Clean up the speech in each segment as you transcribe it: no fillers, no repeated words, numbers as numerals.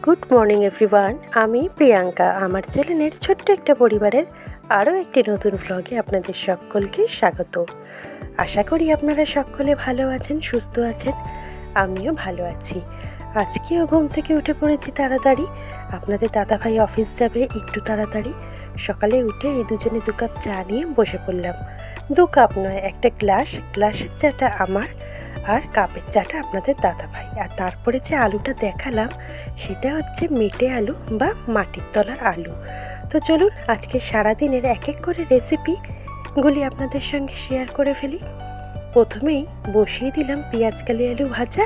Good morning everyone, আমি প্রিয়াঙ্কা। আমার চ্যানেলের ছোট্ট একটা পরিবারের আরও একটি নতুন ভ্লগে আপনাদের সকলকে স্বাগত। আশা করি আপনারা সকলে ভালো আছেন, সুস্থ আছেন। আমিও ভালো আছি। আজকেও ঘুম থেকে উঠে পড়েছি তাড়াতাড়ি। আপনাদের দাদাভাই অফিস যাবে একটু তাড়াতাড়ি। সকালে উঠে এই দুজনে 2 কাপ চা নিয়ে বসে পড়লাম। 2 কাপ নয়, একটা গ্লাসের চাটা আমার আর কাপের চাটা আপনাদের দাদাভাই। আর তারপরে যে আলুটা দেখালাম সেটা হচ্ছে মেটে আলু বা মাটির তলার আলু। তো চলুন আজকে সারাদিনের এক এক করে রেসিপিগুলি আপনাদের সঙ্গে শেয়ার করে ফেলি। প্রথমেই বসিয়ে দিলাম পেঁয়াজকালি আলু ভাজা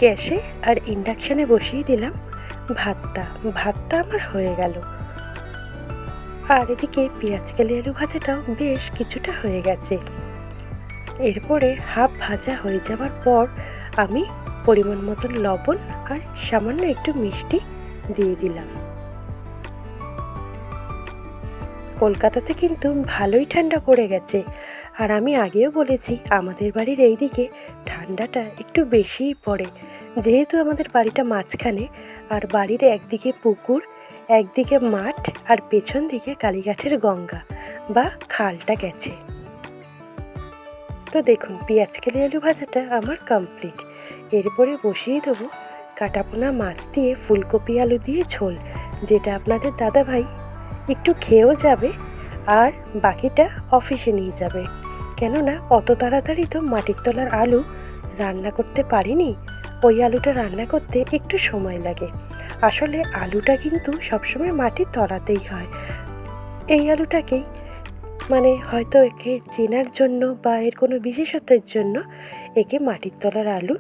গ্যাসে, আর ইন্ডাকশানে বসিয়ে দিলাম ভাতটা আমার হয়ে গেল। আর এদিকে পেঁয়াজকালি আলু ভাজাটাও বেশ কিছুটা হয়ে গেছে। এরপরে হাফ ভাজা হয়ে যাওয়ার পর আমি পরিমাণ মতন লবণ আর সামান্য একটু মিষ্টি দিয়ে দিলাম। কলকাতাতে কিন্তু ভালোই ঠান্ডা পড়ে গেছে, আর আমি আগেও বলেছি আমাদের বাড়ির এই দিকে ঠান্ডাটা একটু বেশিই পড়ে, যেহেতু আমাদের বাড়িটা মাঝখানে, আর বাড়ির একদিকে পুকুর, একদিকে মাঠ, আর পেছন দিকে কালীঘাটের গঙ্গা বা খালটা গেছে। তো দেখুন পেঁয়াজকালি আলু ভাজাটা আমার কমপ্লিট। এরপরে বসিয়ে দেবো কাটাপোনা মাছ দিয়ে ফুলকপি আলু দিয়ে ঝোল, যেটা আপনাদের দাদাভাই একটু খেয়েও যাবে আর বাকিটা অফিসে নিয়ে যাবে। কেননা অত তাড়াতাড়ি তো মাটির তলার আলু রান্না করতে পারিনি, ওই আলুটা রান্না করতে একটু সময় লাগে। আসলে আলুটা কিন্তু সবসময় মাটির তলাতেই হয়। এই আলুটাকেই হয়তো একে চেনার জন্য বা এর কোনো বিশেষত্বের জন্য একে মাটির তলার আলু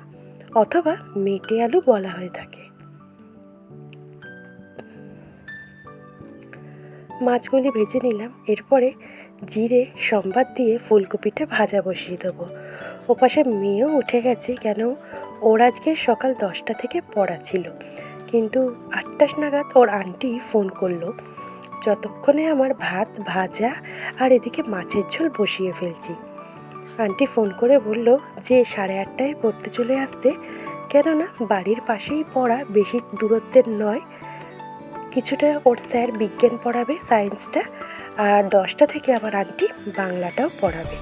অথবা মেটে আলু বলা হয়ে থাকে। মাছগুলি ভেজে নিলাম। এরপরে জিরে সম্বাদ দিয়ে ফুলকপিটা ভাজা বসিয়ে দেবো। ওপাশে মেয়েও উঠে গেছে, কেন ওর আজকে সকাল 10টা থেকে পড়া ছিল, কিন্তু 8টা নাগাদ ওর আন্টি ফোন করলো। যতক্ষণে আমার ভাত ভাজা আর এদিকে মাছের ঝোল বসিয়ে ফেলছি। আন্টি ফোন করে বলল যে 8:30টায় পড়তে চলে আসতে, কেননা বাড়ির পাশেই পড়া, বেশি দূরত্বের নয়। কিছুটা ওর স্যার বিজ্ঞান পড়াবে, সায়েন্সটা, আর 10টা থেকে আবার আন্টি বাংলাটাও পড়াবে।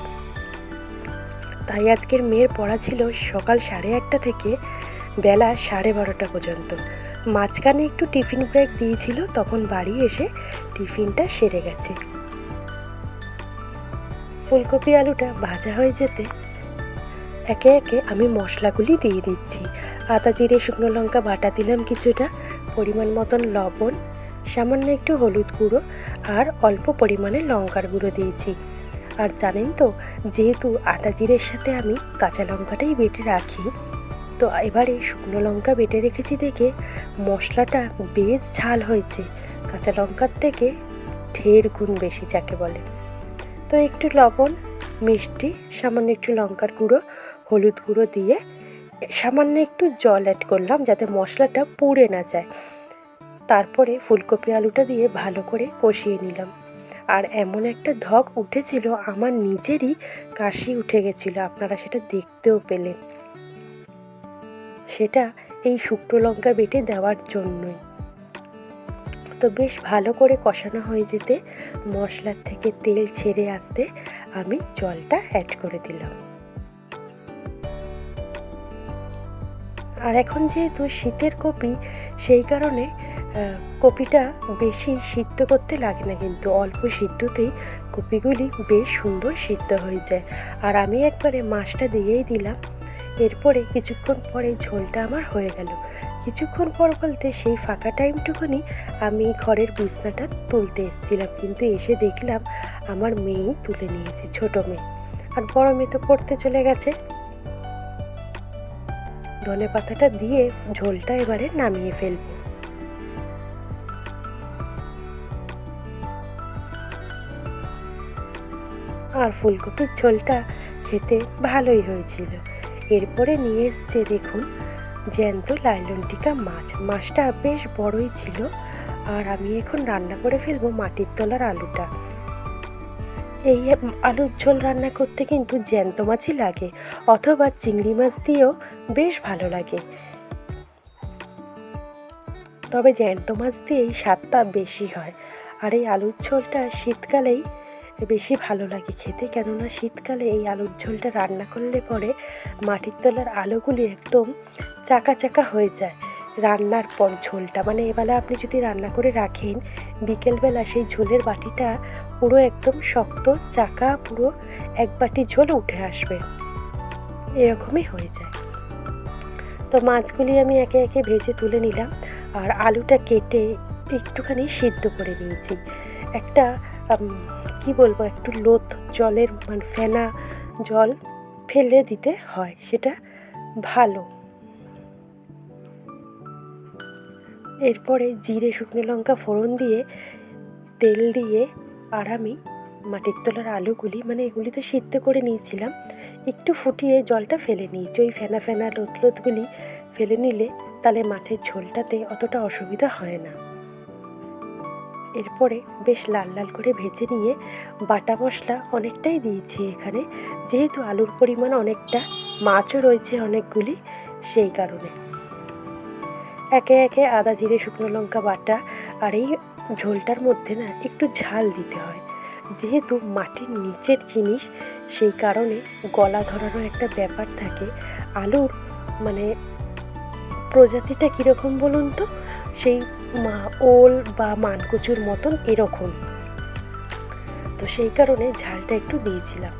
তাই আজকের মেয়ের পড়া ছিল সকাল 8:30 থেকে বেলা 12:30 পর্যন্ত। মাঝখানে একটু টিফিন ব্রেক দিয়েছিল, তখন বাড়ি এসে টিফিনটা সেরে গেছে। ফুলকপি আলুটা ভাজা হয়ে যেতে একে একে আমি মশলাগুলি দিয়ে দিচ্ছি। আদা জিরে শুকনো লঙ্কা বাটা দিলাম কিছুটা, পরিমাণ মতন লবণ, সামান্য একটু হলুদ গুঁড়ো আর অল্প পরিমাণে লঙ্কার গুঁড়ো দিয়েছি। আর জানেন তো, যেহেতু আদা জিরের সাথে আমি কাঁচা লঙ্কাটাই বেটে রাখি, তো এবারে শুকনো লঙ্কা বেটে রেখেছি দেখে মশলাটা বেশ ঝাল হয়েছে, কাঁচা লঙ্কার থেকে ঢের গুণ বেশি যাকে বলে। তো একটু লবণ, মিষ্টি, সামান্য একটু লঙ্কার গুঁড়ো, হলুদ গুঁড়ো দিয়ে সামান্য একটু জল অ্যাড করলাম যাতে মশলাটা পুড়ে না যায়। তারপরে ফুলকপি আলুটা দিয়ে ভালো করে কষিয়ে নিলাম। আর এমন একটা ধক উঠেছিল, আমার নিজেরই কাশি উঠে গেছিলো, আপনারা সেটা দেখতেও পেলেন। সেটা এই শুকনো লঙ্কা বেটে দেওয়ার জন্যই। তো বেশ ভালো করে কষানো হয়ে যেতে, মশলার থেকে তেল ছেড়ে আসতে আমি জলটা অ্যাড করে দিলাম। আর এখন যেহেতু শীতের কপি, সেই কারণে কপিটা বেশি সিদ্ধ করতে লাগে না, কিন্তু অল্প সিদ্ধতেই কপিগুলি বেশ সুন্দর সিদ্ধ হয়ে যায়। আর আমি একবারে মাছটা দিয়েই দিলাম। এরপরে কিছুক্ষণ পরে ঝোলটা আমার হয়ে গেল। কিছুক্ষণ পর বলতে সেই ফাঁকা টাইমটুকুনি আমি ঘরের বিছনাটা তুলতে এসেছিলাম, কিন্তু এসে দেখলাম আমার মেয়েই তুলে নিয়েছে, ছোটো মেয়ে। আর বড় মেয়ে তো পড়তে চলে গেছে। ধনে পাতাটা দিয়ে ঝোলটা এবারে নামিয়ে ফেলব। আর ফুলকপির ঝোলটা খেতে ভালোই হয়েছিল। এরপরে নিয়ে এসছে দেখুন জ্যান্ত লাইলনটিকা মাছটা বেশ বড়ই ছিল। আর আমি এখন রান্না করে ফেলবো মাটির তলার আলুটা। এই আলুর ঝোল রান্না করতে কিন্তু জ্যান্ত মাছই লাগে, অথবা চিংড়ি মাছ দিয়েও বেশ ভালো লাগে। তবে জ্যান্ত মাছ দিয়েই স্বাদটা বেশি হয়। আর এই আলুর ঝোলটা শীতকালেই বেশি ভালো লাগে খেতে, কেননা শীতকালে এই আলুর ঝোলটা রান্না করলে পরে মাটির তলার আলুগুলি একদম চাকা চাকা হয়ে যায় রান্নার পর ঝোলটা। মানে এবেলা আপনি যদি রান্না করে রাখেন, বিকেলবেলা সেই ঝোলের বাটিটা পুরো একদম শক্ত চাকা, পুরো এক বাটি ঝোল উঠে আসবে, এরকমই হয়ে যায়। তো মাছগুলি আমি একে একে ভেজে তুলে নিলাম, আর আলুটা কেটে একটুখানি সিদ্ধ করে নিয়েছি। একটা কি বলবো, একটু লোত জলের মানে ফেনা জল ফেলে দিতে হয়, সেটা ভালো। এরপরে জিরে শুকনো লঙ্কা ফোড়ন দিয়ে তেল দিয়ে আর আমি মাটির তলার আলুগুলি, মানে এগুলি তো সিদ্ধ করে নিয়েছিলাম, একটু ফুটিয়ে জলটা ফেলে নিয়েছি। ওই ফেনা ফেনা লোতগুলি ফেলে নিলে তাহলে মাছের ঝোলটাতে অতটা অসুবিধা হয় না। এরপরে বেশ লাল লাল করে ভেজে নিয়ে বাটা মশলা অনেকটাই দিয়েছি এখানে, যেহেতু আলুর পরিমাণ অনেকটা, মাছও রয়েছে অনেকগুলি, সেই কারণে একে একে আদা জিরে শুকনো লঙ্কা বাটা। আর এই ঝোলটার মধ্যে না একটু ঝাল দিতে হয়, যেহেতু মাটির নিচের জিনিস, সেই কারণে গলা ধরানো একটা ব্যাপার থাকে। আলুর মানে প্রজাতিটা কীরকম বলুন তো, সেই ওল বা মানকচুর মতন এরকম, তো সেই কারণে ঝালটা একটু দিয়েছিলাম।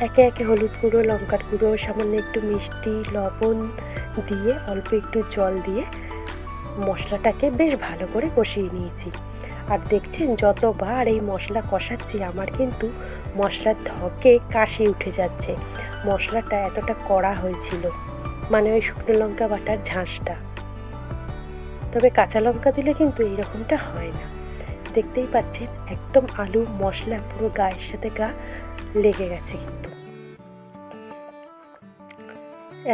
একে একে হলুদ গুঁড়ো, লঙ্কার গুঁড়ো, সামান্য একটু মিষ্টি, লবণ দিয়ে অল্প একটু জল দিয়ে মশলাটাকে বেশ ভালো করে কষিয়ে নিয়েছি। আর দেখছেন যতবার এই মশলা কষাচ্ছি আমার কিন্তু মশলার ধকে কাশি উঠে যাচ্ছে। মশলাটা এতটা কড়া হয়েছিল, মানে ওই শুকনো লঙ্কা বাটার ঝাঁসটা। তবে কাঁচা লঙ্কা দিলে কিন্তু এইরকমটা হয় না। দেখতেই পাচ্ছেন একদম আলু মশলা পুরো গায়ের সাথে গা লেগে গেছে। কিন্তু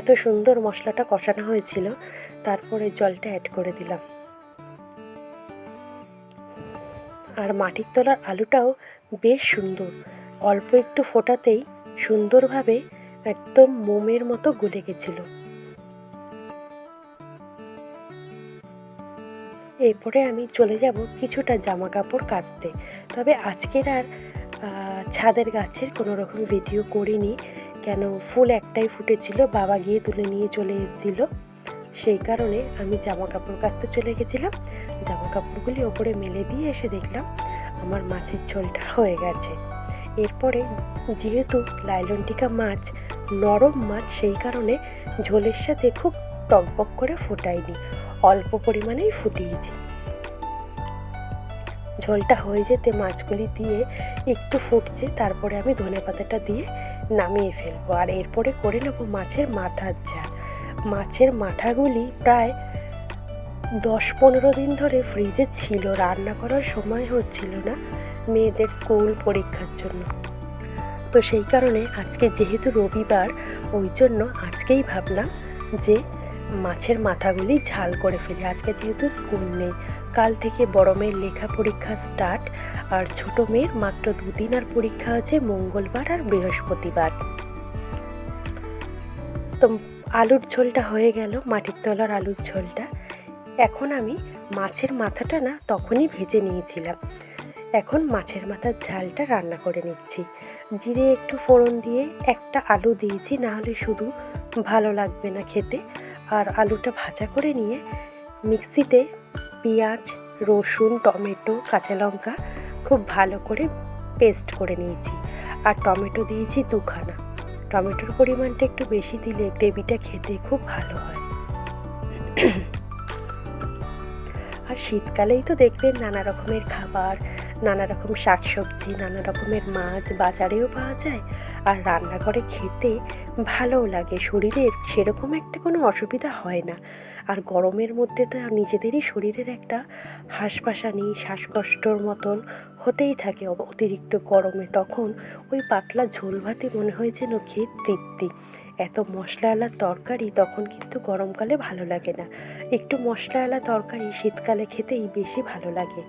এত সুন্দর মশলাটা কষানো হয়েছিল, তারপরে জলটা অ্যাড করে দিলাম। আর মাটির তলার আলুটাও বেশ সুন্দর, অল্প একটু ফোটাতেই সুন্দরভাবে একদম মোমের মতো গলে গেছিল। এরপরে আমি চলে যাব কিছুটা জামা কাপড় কাচতে। তবে আজকের আর ছাদের গাছের কোনো রকম ভিডিও করিনি, কেন ফুল একটাই ফুটেছিল, বাবা গিয়ে তুলে নিয়ে চলে এসেছিলো, সেই কারণে আমি জামা কাপড় কাচতে চলে গেছিলাম। জামা কাপড়গুলি ওপরে মেলে দিয়ে এসে দেখলাম আমার মাছের ঝোলটা হয়ে গেছে। এরপরে যেহেতু লাইলন টিকা মাছ নরম মাছ, সেই কারণে ঝোলের সাথে খুব টকবক করে ফোটাইনি, অল্প পরিমাণেই ফুটিয়েছি। ঝোলটা হয়ে যেতে মাছগুলি দিয়ে একটু ফুটছে, তারপরে আমি ধনেপাতাটা দিয়ে নামিয়ে ফেলবো। আর এরপরে করে নেবো মাছের মাথার ঝাল। মাছের মাথাগুলি প্রায় 10-15 দিন ধরে ফ্রিজে ছিল, রান্না করার সময় হচ্ছিল না মেয়েদের স্কুল পরীক্ষার জন্য। তো সেই কারণে আজকে যেহেতু রবিবার, ওই জন্য আজকেই ভাবলাম যে মাছের মাথাগুলি ঝাল করে ফেলি। আজকে যেহেতু স্কুল নেই, কাল থেকে বড় মেয়ের লেখা পরীক্ষা স্টার্ট, আর ছোট মেয়ের মাত্র 2 দিন আর পরীক্ষা আছে, মঙ্গলবার আর বৃহস্পতিবার। তো আলুর ঝোলটা হয়ে গেল, মাটির তলার আলুর ঝোলটা। এখন আমি মাছের মাথাটা না তখনই ভেজে নিয়েছিলাম, এখন মাছের মাথার ঝালটা রান্না করে নিচ্ছি। জিরে একটু ফোড়ন দিয়ে একটা আলু দিয়েছি, না হলে শুধু ভালো লাগবে না খেতে। আর আলুটা ভাজা করে নিয়ে মিক্সিতে পেঁয়াজ, রসুন, টমেটো, কাঁচা লঙ্কা খুব ভালো করে পেস্ট করে নিয়েছি। আর টমেটো দিয়েছি 2খানা। টমেটোর পরিমাণটা একটু বেশি দিলে গ্রেভিটা খেতে খুব ভালো হয়। আর শীতকালেই তো দেখবেন নানা রকমের খাবার, নানা রকম শাকসবজি, নানা রকমের মাছ বাজারেও পাওয়া যায়, আর রান্নাঘরে খেতে ভালোও লাগে, শরীরের সেরকম একটা কোনো অসুবিধা হয় না। আর গরমের মধ্যে তো নিজেদেরই শরীরের একটা হাঁসফাঁসানি, শ্বাসকষ্টর মতন হতেই থাকে অতিরিক্ত গরমে, তখন ওই পাতলা ঝোল ভাতে মনে হয় যেন খেয়ে তৃপ্তি। এত মশলাওয়ালা তরকারি তখন কিন্তু গরমকালে ভালো লাগে না, একটু মশলাওয়ালা তরকারি শীতকালে খেতেই বেশি ভালো লাগে।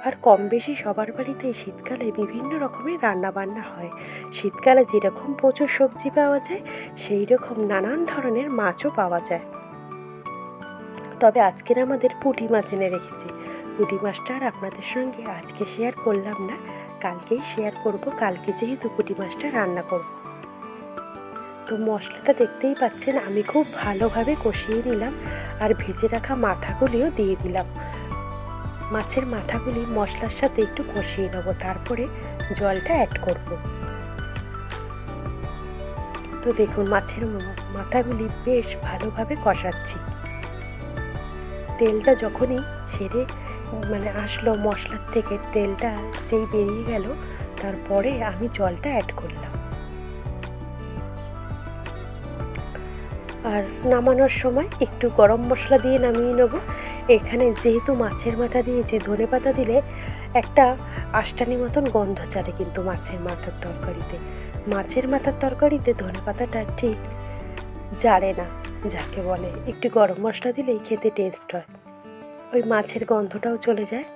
আর কম বেশি সবার বাড়িতেই শীতকালে বিভিন্ন রকমের রান্নাবান্না হয়। শীতকালে যেরকম প্রচুর সবজি পাওয়া যায়, সেই রকম নানান ধরনের মাছও পাওয়া যায়। তবে আজকের আমাদের পুঁটি মাছ এনে রেখেছি। পুঁটি মাছটা আর আপনাদের সঙ্গে আজকে শেয়ার করলাম না, কালকেই শেয়ার করব। কালকে যেহেতু পুঁটি মাছটা রান্না করব। তো মশলাটা দেখতেই পাচ্ছেন আমি খুব ভালোভাবে কষিয়ে নিলাম, আর ভেজে রাখা মাথাগুলিও দিয়ে দিলাম। মাছের মাথাগুলি মশলার সাথে একটু কষিয়ে নেব, তারপরে জলটা অ্যাড করব। তো দেখুন মাছের মাথাগুলি বেশ ভালোভাবে কষাচ্ছি। তেলটা যখনই ছেড়ে আসলো মশলার থেকে, তেলটা যেই বেরিয়ে গেল, তারপরে আমি জলটা অ্যাড করলাম। আর নামানোর সময় একটু গরম মশলা দিয়ে নামিয়ে নেব। এখানে যেহেতু মাছের মাথা দিয়েছি, ধনেপাতা দিলে একটা আষ্টানি মতন গন্ধ ছাড়ে কিন্তু মাছের মাথার তরকারিতে। মাছের মাথার তরকারিতে ধনেপাতাটা ঠিক জাড়ে না, যাকে বলে। একটু গরম মশলা দিলেই খেতে টেস্ট হয়, ওই মাছের গন্ধটাও চলে যায়।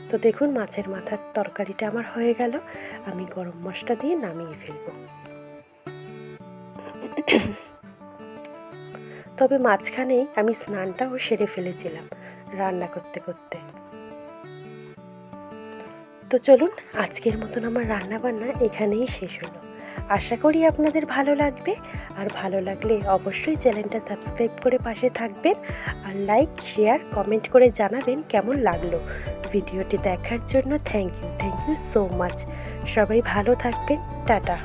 তো দেখুন মাছের মাথার তরকারিটা আমার হয়ে গেল, আমি গরম মশলা দিয়ে নামিয়ে ফেলব। তবে মাঝখানেই আমি স্নানটাও সেরে ফেলেছিলাম রান্না করতে করতে। তো চলুন আজকের মতন আমার রান্নাবান্না এখানেই শেষ হলো। আশা করি আপনাদের ভালো লাগবে, আর ভালো লাগলে অবশ্যই চ্যানেলটা সাবস্ক্রাইব করে পাশে থাকবেন, আর লাইক শেয়ার কমেন্ট করে জানাবেন কেমন লাগলো। ভিডিওটি দেখার জন্য থ্যাংক ইউ সো মাচ। সবাই ভালো থাকবেন, টাটা।